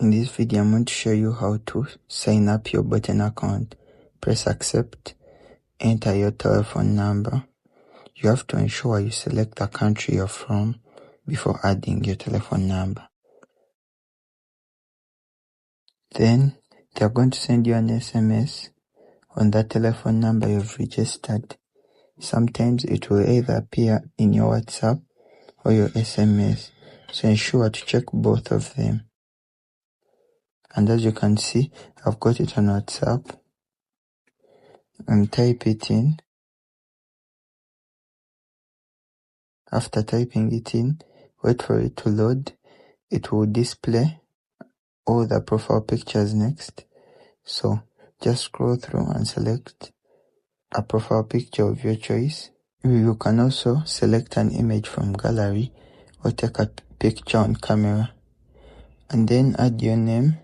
In this video, I'm going to show you how to sign up your Bitom account. Press accept, enter your telephone number. You have to ensure you select the country you're from before adding your telephone number. Then they're going to send you an SMS on that telephone number you've registered. Sometimes it will either appear in your WhatsApp or your SMS, so ensure to check both of them. And as you can see, I've got it on WhatsApp, and type it in. After typing it in, wait for it to load. It will display all the profile pictures next. So just scroll through and select a profile picture of your choice. You can also select an image from gallery or take a picture on camera, and then add your name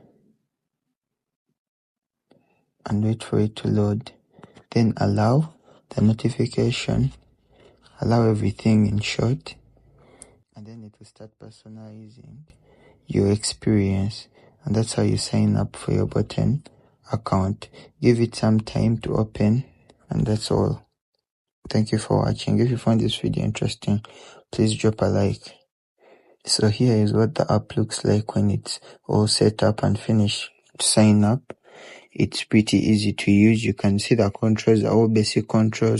and wait for it to load. Then allow the notification, allow everything in short, and then it will start personalizing your experience. And that's how you sign up for your Bitom account. Give it some time to open, and that's all. Thank you for watching. If you found this video interesting, please drop a like. So here is what the app looks like when it's all set up and finished. To sign up, it's pretty easy to use. You can see the controls are all basic controls.